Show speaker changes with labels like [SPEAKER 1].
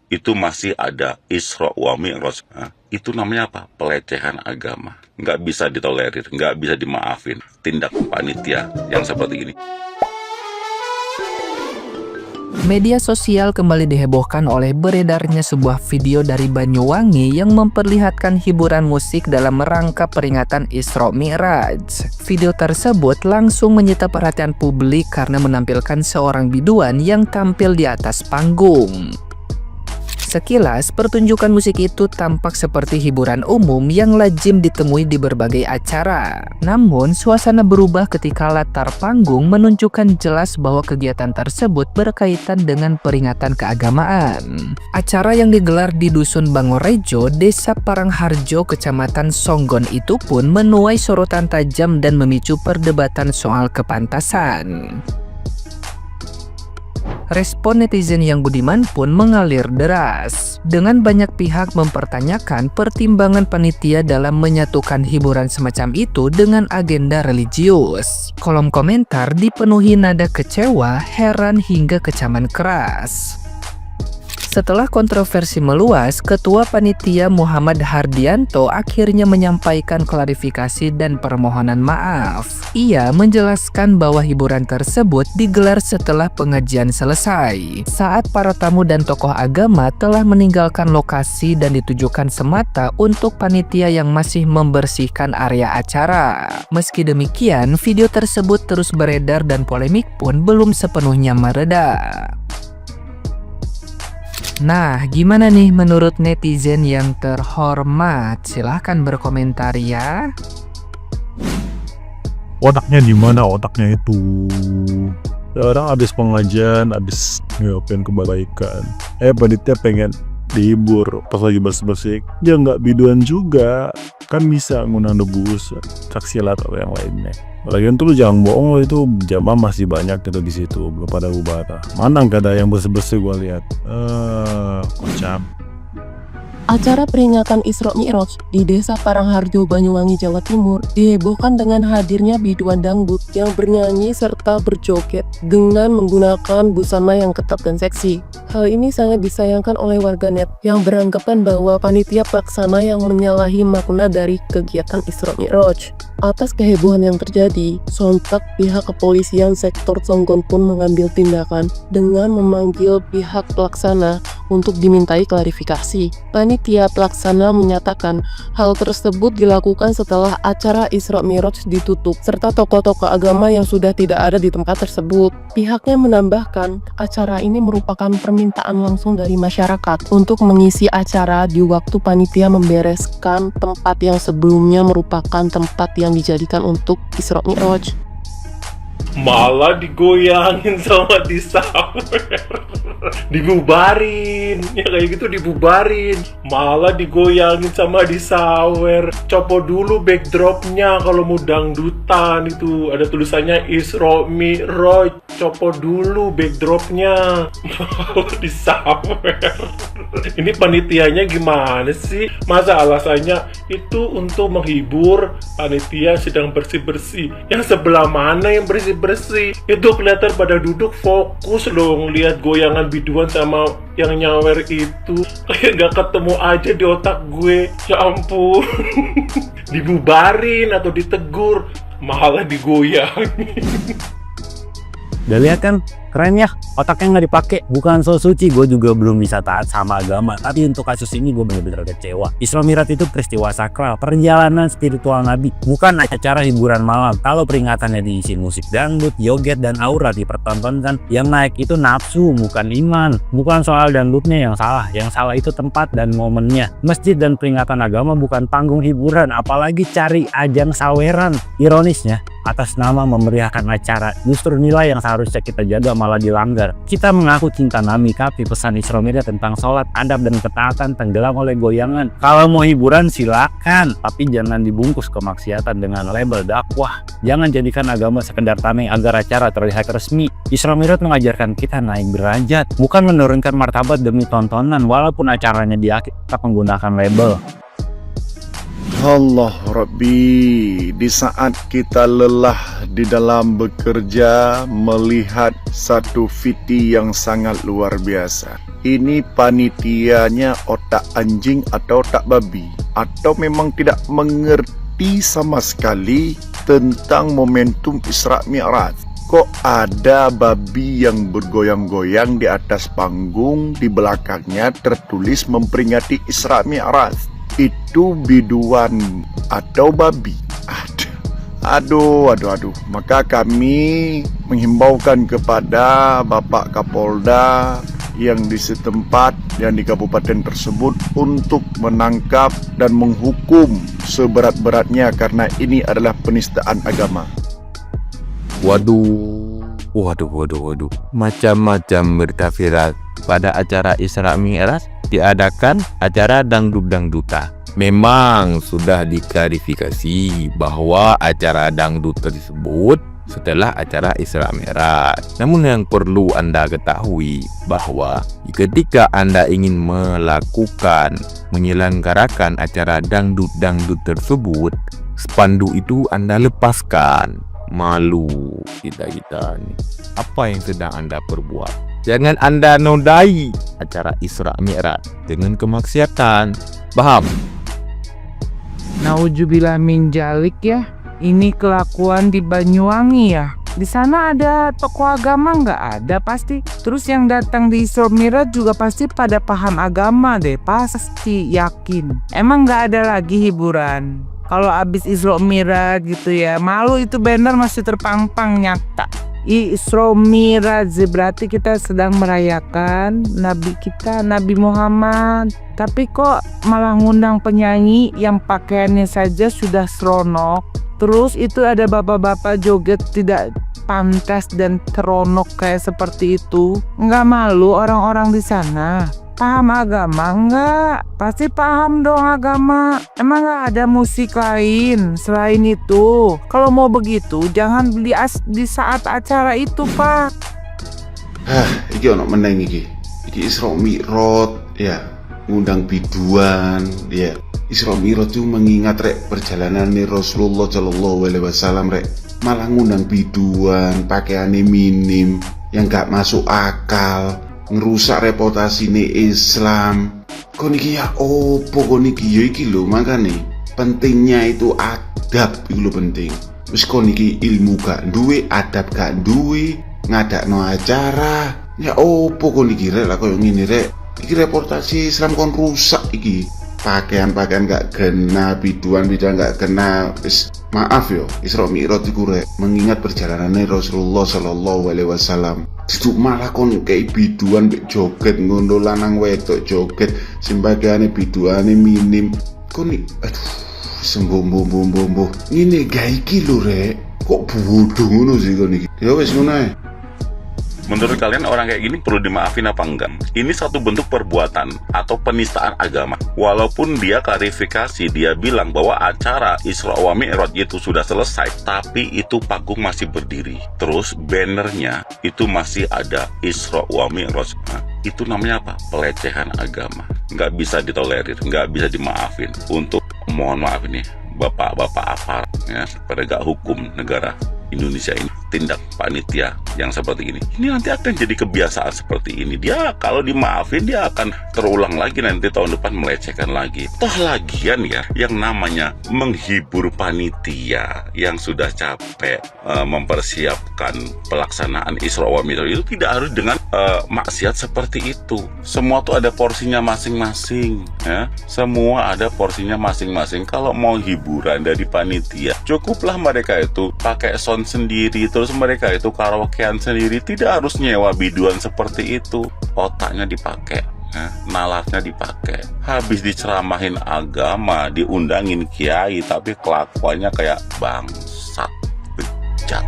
[SPEAKER 1] itu masih ada Isra wa Mi'raj. Nah, itu namanya apa? Pelecehan agama. Nggak bisa ditolerir, nggak bisa dimaafin tindak panitia yang seperti ini.
[SPEAKER 2] Media sosial kembali dihebohkan oleh beredarnya sebuah video dari Banyuwangi yang memperlihatkan hiburan musik dalam rangka peringatan Isra Mi'raj. Video tersebut langsung menyita perhatian publik karena menampilkan seorang biduan yang tampil di atas panggung. Sekilas, pertunjukan musik itu tampak seperti hiburan umum yang lazim ditemui di berbagai acara. Namun, suasana berubah ketika latar panggung menunjukkan jelas bahwa kegiatan tersebut berkaitan dengan peringatan keagamaan. Acara yang digelar di Dusun Bangorejo, Desa Parangharjo, Kecamatan Songgon itu pun menuai sorotan tajam dan memicu perdebatan soal kepantasan. Respon netizen yang budiman pun mengalir deras, dengan banyak pihak mempertanyakan pertimbangan panitia dalam menyatukan hiburan semacam itu dengan agenda religius. Kolom komentar dipenuhi nada kecewa, heran hingga kecaman keras. Setelah kontroversi meluas, Ketua Panitia Muhammad Hardianto akhirnya menyampaikan klarifikasi dan permohonan maaf. Ia menjelaskan bahwa hiburan tersebut digelar setelah pengajian selesai, saat para tamu dan tokoh agama telah meninggalkan lokasi dan ditujukan semata untuk panitia yang masih membersihkan area acara. Meski demikian, video tersebut terus beredar dan polemik pun belum sepenuhnya mereda. Nah, gimana nih menurut netizen yang terhormat? Silahkan berkomentar ya.
[SPEAKER 3] Otaknya di mana otaknya itu? Sekarang habis pengajian, habis ngapain kebaikan. Panitia pengen dihibur pas lagi bersih-bersih. Ya nggak biduan juga. Kan bisa ngundang debus, saksilat atau yang lainnya. Lagian tuh lu jangan bohong lo, itu jamaah masih banyak gitu di situ, belum pada ubara. Mana nggak ada yang bersih-bersih gua lihat. Kocak.
[SPEAKER 4] Acara peringatan Isra Mi'raj di Desa Parangharjo, Banyuwangi, Jawa Timur dihebohkan dengan hadirnya biduan dangdut yang bernyanyi serta berjoget dengan menggunakan busana yang ketat dan seksi. Hal ini sangat disayangkan oleh warganet yang beranggapan bahwa panitia pelaksana yang menyalahi makna dari kegiatan Isra Mi'raj. Atas kehebohan yang terjadi, sontak pihak kepolisian sektor Songgon pun mengambil tindakan dengan memanggil pihak pelaksana untuk dimintai klarifikasi. Panitia pelaksana menyatakan hal tersebut dilakukan setelah acara Isra Mi'raj ditutup, serta tokoh-tokoh agama yang sudah tidak ada di tempat tersebut. Pihaknya menambahkan, acara ini merupakan permintaan langsung dari masyarakat untuk mengisi acara di waktu panitia membereskan tempat yang sebelumnya merupakan tempat yang dijadikan untuk Isra Mi'raj.
[SPEAKER 5] Malah digoyangin sama disawer, dibubarin, ya kayak gitu dibubarin. Malah digoyangin sama disawer. Copot dulu backdropnya kalau mau dangdutan, itu ada tulisannya Isra Mi'raj. Copot dulu backdropnya, malah disawer. Ini panitianya gimana sih? Masa alasannya itu untuk menghibur panitia sedang bersih-bersih. Yang sebelah mana yang bersih-bersih? Itu kelihatan pada duduk fokus loh ngeliat goyangan biduan sama yang nyawer itu. Kayak gak ketemu aja di otak gue. Ya ampun. Dibubarin atau ditegur, malah digoyangin.
[SPEAKER 6] Udah lihat kan, keren ya, otaknya nggak dipakai. Bukan so suci, gue juga belum bisa taat sama agama. Tapi untuk kasus ini gue benar-benar kecewa. Isra Mi'raj itu peristiwa sakral, perjalanan spiritual Nabi, bukan acara hiburan malam. Kalau peringatannya diisi musik dangdut, joget, dan aura dipertontonkan, yang naik itu nafsu, bukan iman. Bukan soal dangdutnya yang salah itu tempat dan momennya. Masjid dan peringatan agama bukan panggung hiburan, apalagi cari ajang saweran. Ironisnya, atas nama memeriahkan acara, justru nilai yang seharusnya kita jaga malah dilanggar. Kita mengaku cinta Nabi, tapi pesan Isra Mi'raj tentang sholat, adab, dan ketaatan tenggelam oleh goyangan. Kalau mau hiburan silakan, tapi jangan dibungkus kemaksiatan dengan label dakwah. Jangan jadikan agama sekedar tameng agar acara terlihat resmi. Isra Mi'raj mengajarkan kita naik derajat, bukan menurunkan martabat demi tontonan, walaupun acaranya diakhiri kita menggunakan label.
[SPEAKER 3] Allah Rabbi, di saat kita lelah di dalam bekerja melihat satu VT yang sangat luar biasa. Ini panitianya otak anjing atau otak babi, atau memang tidak mengerti sama sekali tentang momentum Isra Mi'raj. Kok ada babi yang bergoyang-goyang di atas panggung, di belakangnya tertulis memperingati Isra Mi'raj. Itu biduan atau babi. Aduh. Maka kami menghimbaukan kepada Bapak Kapolda yang di setempat, yang di kabupaten tersebut untuk menangkap dan menghukum seberat-beratnya karena ini adalah penistaan agama.
[SPEAKER 7] Waduh. Macam-macam berita viral. Pada acara Isra Mi'raj diadakan acara dangdut-dangdutan. Memang sudah diklarifikasi bahwa acara dangdut tersebut setelah acara Isra Mi'raj. Namun yang perlu Anda ketahui bahwa ketika Anda ingin menyelenggarakan acara dangdut-dangdut tersebut, spanduk itu Anda lepaskan. Malu kita nih. Apa yang sedang Anda perbuat? Jangan Anda nodai acara Isra Mi'raj dengan kemaksiatan. Paham?
[SPEAKER 2] Nauzubillah min dzalik ya. Ini kelakuan di Banyuwangi ya. Di sana ada tokoh agama nggak ada pasti. Terus yang datang di Isra Mi'raj juga pasti pada paham agama deh. Pasti yakin. Emang nggak ada lagi hiburan. Kalau abis Isra Mi'raj gitu ya, malu itu banner masih terpampang nyata. Isra Mi'raj berarti kita sedang merayakan Nabi kita, Nabi Muhammad. Tapi kok malah ngundang penyanyi yang pakaiannya saja sudah seronok. Terus itu ada bapak-bapak joget tidak pantas dan teronok kayak seperti itu. Nggak malu orang-orang di sana? Paham agama enggak? Pasti paham dong agama. Emang gak ada musik lain selain itu? Kalau mau begitu jangan di saat acara itu, Pak.
[SPEAKER 8] Iki ono meneng iki. Iki Isra Mi'raj ya, ngundang biduan ya. Isra Mi'raj itu mengingat perjalanan Rasulullah Shallallahu Alaihi Wasallam malah ngundang biduan, pakaiannya minim yang gak masuk akal. Ngerusak reputasi Islam. Kok niki ya opo kok niki ya iki lho, makane pentingnya itu adab iku lho penting. Wis kok niki ilmu gak duwe, adab gak duwe, ngadakno acara. Ya opo kok niki rek lah koyo ngene rek. Iki reputasi Islam kon rusak iki. Pakaian-pakaian gak kena, biduan gak kena. Maaf yo, Isra Mi'raj iku rek mengingat perjalanan Rasulullah Shallallahu Alaihi Wasallam. Itu malah kon kayak biduan joget ngono, lanang wedok joget sembagane biduane minim. Kon sembuh ngene gawe iki lho rek. Kok bodoh ngono sih kon iki. Ya wis ngono ae.
[SPEAKER 1] Menurut kalian orang kayak gini perlu dimaafin apa enggak? Ini satu bentuk perbuatan atau penistaan agama. Walaupun dia klarifikasi, dia bilang bahwa acara Isra wa Mi'raj itu sudah selesai, tapi itu panggung masih berdiri. Terus bannernya itu masih ada Isra wa Mi'raj. Nah, itu namanya apa? Pelecehan agama. Nggak bisa ditolerir, nggak bisa dimaafin. Untuk mohon maaf ini, bapak-bapak aparat ya, penegak hukum negara Indonesia ini, tindak panitia yang seperti ini nanti akan jadi kebiasaan seperti ini. Dia kalau dimaafin dia akan terulang lagi nanti tahun depan melecehkan lagi. Toh lagian ya, yang namanya menghibur panitia yang sudah capek mempersiapkan pelaksanaan Isra wa Mi'raj itu tidak harus dengan maksiat seperti itu. Semua tuh ada porsinya masing-masing ya. Semua ada porsinya masing-masing. Kalau mau hiburan dari panitia, cukuplah mereka itu pakai sound sendiri, terus mereka itu karaokean sendiri, tidak harus nyewa biduan seperti itu. Otaknya dipakai, nalarnya dipakai. Habis diceramahin agama, diundangin kiai, tapi kelakuannya kayak bangsat, bejat.